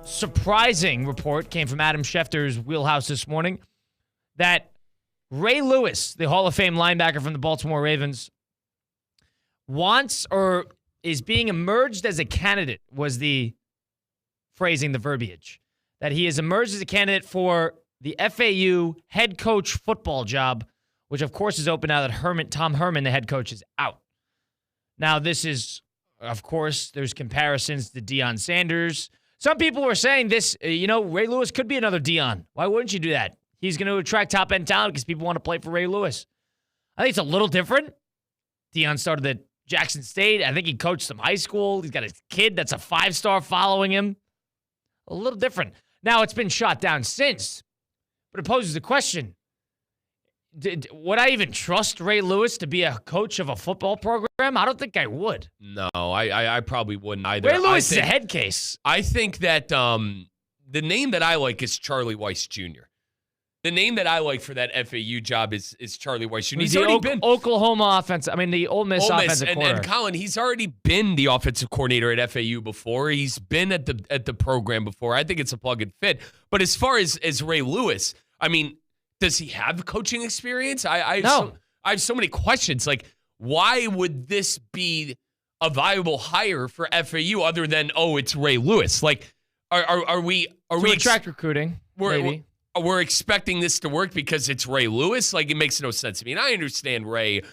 surprising report came from Adam Schefter's wheelhouse this morning that Ray Lewis, the Hall of Fame linebacker from the Baltimore Ravens, wants or is being emerged as a candidate, was the phrasing, the verbiage, that he has emerged as a candidate for the FAU head coach football job, which of course is open now that Tom Herman, the head coach, is out. Now this is, of course, there's comparisons to Deion Sanders. Some people were saying this, Ray Lewis could be another Deion. Why wouldn't you do that? He's going to attract top-end talent because people want to play for Ray Lewis. I think it's a little different. Deion started at Jackson State. I think he coached some high school. He's got a kid that's a 5-star following him. A little different. Now, it's been shot down since, but it poses the question, would I even trust Ray Lewis to be a coach of a football program? I don't think I would. No, I probably wouldn't either. Ray Lewis is a head case. I think that the name that I like is Charlie Weiss Jr. The name that I like for that FAU job is Charlie Weiss Jr. He's already been Oklahoma offense. I mean, the Ole Miss offensive coordinator. And Colin, he's already been the offensive coordinator at FAU before. He's been at the program before. I think it's a plug and fit. But as far as Ray Lewis, I mean, does he have coaching experience? I have so many questions. Like, why would this be a viable hire for FAU other than, it's Ray Lewis? Like, are we attract recruiting? Maybe. We're expecting this to work because it's Ray Lewis? Like, it makes no sense to me. And I understand Ray,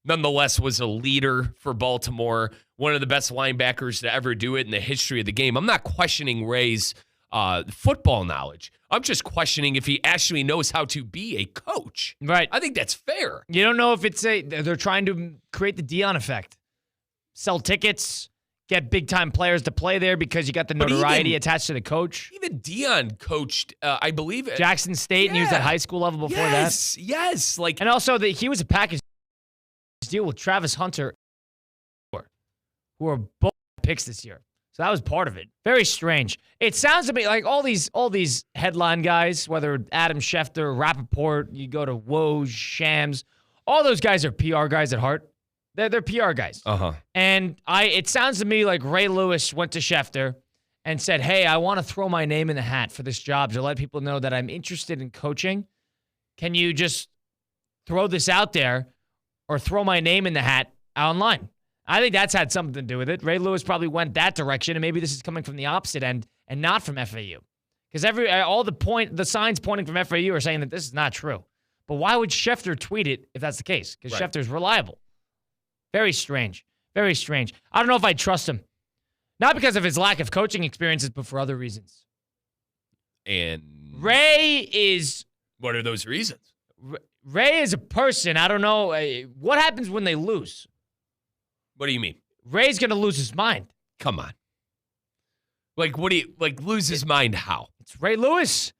nonetheless, was a leader for Baltimore, one of the best linebackers to ever do it in the history of the game. I'm not questioning Ray's football knowledge. I'm just questioning if he actually knows how to be a coach. Right. I think that's fair. You don't know if they're trying to create the Deion effect. Sell tickets, get big-time players to play there because you got the notoriety attached to the coach. Even Deion coached, I believe, Jackson State, and he was at high school level before that. Yes. And also, he was a package deal with Travis Hunter, who are both picks this year. So that was part of it. Very strange. It sounds to me like all these headline guys, whether Adam Schefter, Rappaport, you go to Woj, Shams, all those guys are PR guys at heart. They're PR guys. Uh-huh. And it sounds to me like Ray Lewis went to Schefter and said, hey, I want to throw my name in the hat for this job to let people know that I'm interested in coaching. Can you just throw this out there or throw my name in the hat online? I think that's had something to do with it. Ray Lewis probably went that direction, and maybe this is coming from the opposite end and not from FAU. Because all the signs pointing from FAU are saying that this is not true. But why would Schefter tweet it if that's the case? Because Schefter's reliable. Very strange. Very strange. I don't know if I trust him. Not because of his lack of coaching experiences, but for other reasons. And Ray is... What are those reasons? Ray is a person. I don't know. What happens when they lose? What do you mean? Ray's going to lose his mind. Come on. Like, lose his mind how? It's Ray Lewis.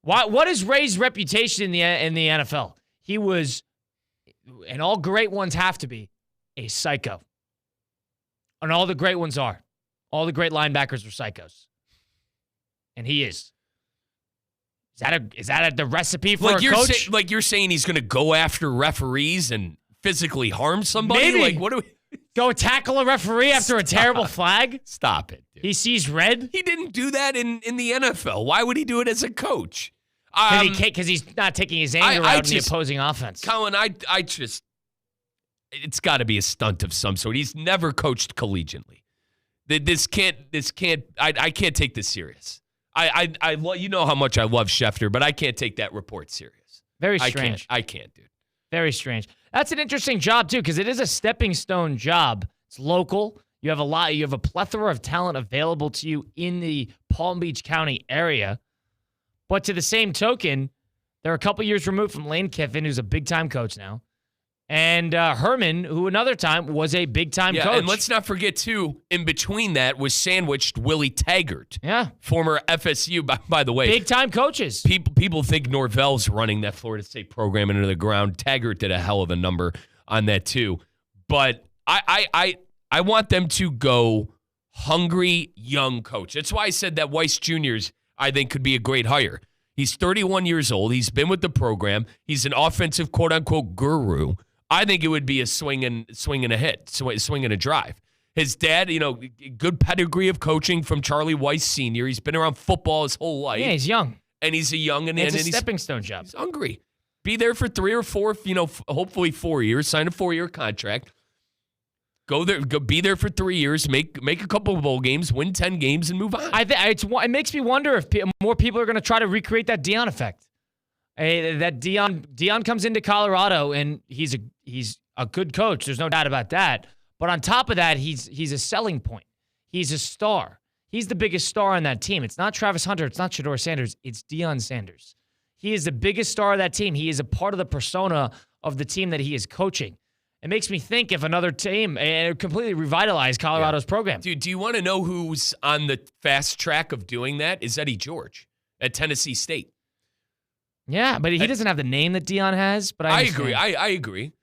What is Ray's reputation in the NFL? He was, and all great ones have to be, a psycho. And all the great ones are. All the great linebackers are psychos. And he is. Is that the recipe for a coach? You're saying he's going to go after referees and physically harm somebody? Maybe. Like, what do we... Go tackle a referee after a terrible flag? Stop it, dude. He sees red? He didn't do that in the NFL. Why would he do it as a coach? Because he's not taking his anger out in the opposing offense. Colin, it's got to be a stunt of some sort. He's never coached collegiately. I can't take this serious. You know how much I love Schefter, but I can't take that report serious. Very strange. I can't, dude. Very strange. That's an interesting job, too, because it is a stepping stone job. It's local. You have a plethora of talent available to you in the Palm Beach County area. But to the same token, they're a couple years removed from Lane Kiffin, who's a big-time coach now, and Herman, who another time was a big-time coach. And let's not forget, too, in between that was sandwiched Willie Taggart. Yeah. Former FSU, by the way. Big-time coaches. People think Norvell's running that Florida State program into the ground. Taggart did a hell of a number on that, too. But I want them to go hungry, young coach. That's why I said that Weiss Jr.'s, I think, could be a great hire. He's 31 years old. He's been with the program. He's an offensive, quote-unquote, guru. I think it would be a swing and a hit, swing and a drive. His dad, good pedigree of coaching from Charlie Weiss Sr. He's been around football his whole life. Yeah, he's young. And he's a young and It's a he's stepping stone job. He's hungry. Be there for 3 or 4, hopefully 4 years. Sign a 4-year contract. Go there. Be there for 3 years. Make a couple of bowl games. Win 10 games and move on. It makes me wonder if more people are going to try to recreate that Deion effect. That Deion comes into Colorado and he's a good coach. There's no doubt about that. But on top of that, he's a selling point. He's a star. He's the biggest star on that team. It's not Travis Hunter. It's not Shedeur Sanders. It's Deion Sanders. He is the biggest star of that team. He is a part of the persona of the team that he is coaching. It makes me think if another team completely revitalized Colorado's program. Dude, do you want to know who's on the fast track of doing that? Is Eddie George at Tennessee State. Yeah, but he doesn't have the name that Deion has. But I agree. I agree.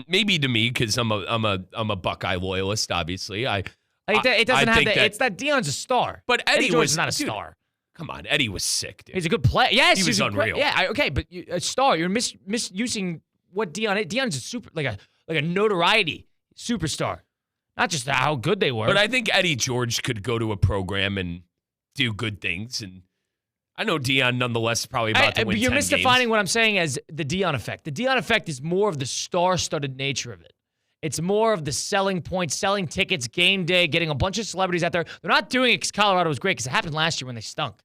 Maybe to me because I'm a Buckeye loyalist. Obviously, it doesn't have that. It's that Deion's a star, but Eddie George was is not a star. Come on, Eddie was sick, dude. He's a good player. Yes, he was unreal. Okay, but a star. You're misusing what Deion. Deion's a super like a notoriety superstar, not just how good they were. But I think Eddie George could go to a program and do good things and. I know Deion, nonetheless, is probably about to win 10 games. You're misdefining what I'm saying as the Deion effect. The Deion effect is more of the star-studded nature of it. It's more of the selling point, selling tickets, game day, getting a bunch of celebrities out there. They're not doing it because Colorado was great because it happened last year when they stunk.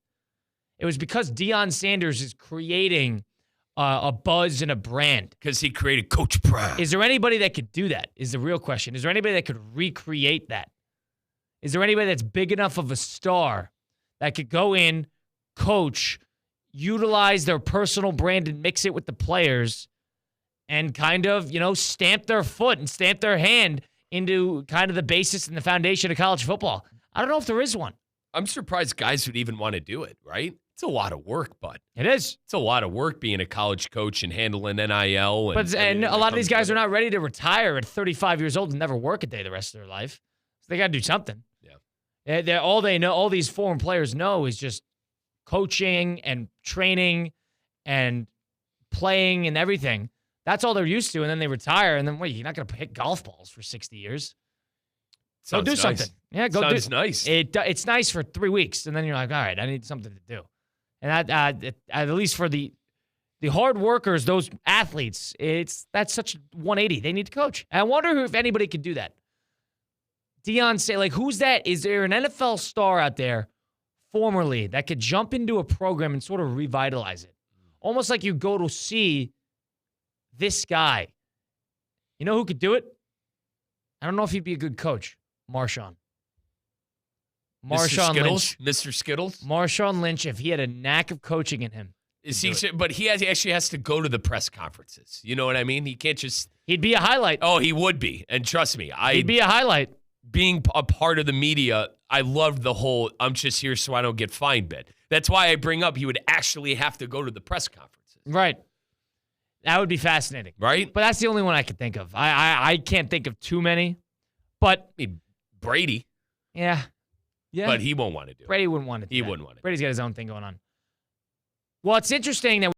It was because Deion Sanders is creating a buzz and a brand. Because he created Coach Prime. Is there anybody that could do that is the real question. Is there anybody that could recreate that? Is there anybody that's big enough of a star that could go in, coach, utilize their personal brand and mix it with the players and kind of, stamp their foot and stamp their hand into kind of the basis and the foundation of college football? I don't know if there is one. I'm surprised guys would even want to do it, right? It's a lot of work, bud. It is. It's a lot of work being a college coach and handling NIL. And a lot of these guys are not ready to retire at 35 years old and never work a day the rest of their life. So they got to do something. Yeah. All they know, all these foreign players know is just coaching and training and playing and everything. That's all they're used to. And then they retire. And then, wait, you're not going to hit golf balls for 60 years. Go do something. Yeah, go do it. Sounds nice. It's nice for 3 weeks. And then you're like, all right, I need something to do. And at least for the hard workers, those athletes, that's such a 180. They need to coach. And I wonder if anybody could do that. Deion say, who's that? Is there an NFL star out there formerly that could jump into a program and sort of revitalize it? Almost like you go to see this guy. You know who could do it? I don't know if he'd be a good coach. Marshawn Lynch. Mr. Skittles? Marshawn Lynch, if he had a knack of coaching in him. But he actually has to go to the press conferences. You know what I mean? He can't just... He'd be a highlight. Oh, he would be. And trust me, he'd be a highlight. Being a part of the media, I loved the whole I'm just here so I don't get fined bit. That's why I bring up he would actually have to go to the press conferences. Right. That would be fascinating. Right? But that's the only one I could think of. I can't think of too many. But Brady. Yeah. But he won't want to do it. Brady wouldn't want to do it. He wouldn't want to. Brady's got his own thing going on. Well, it's interesting that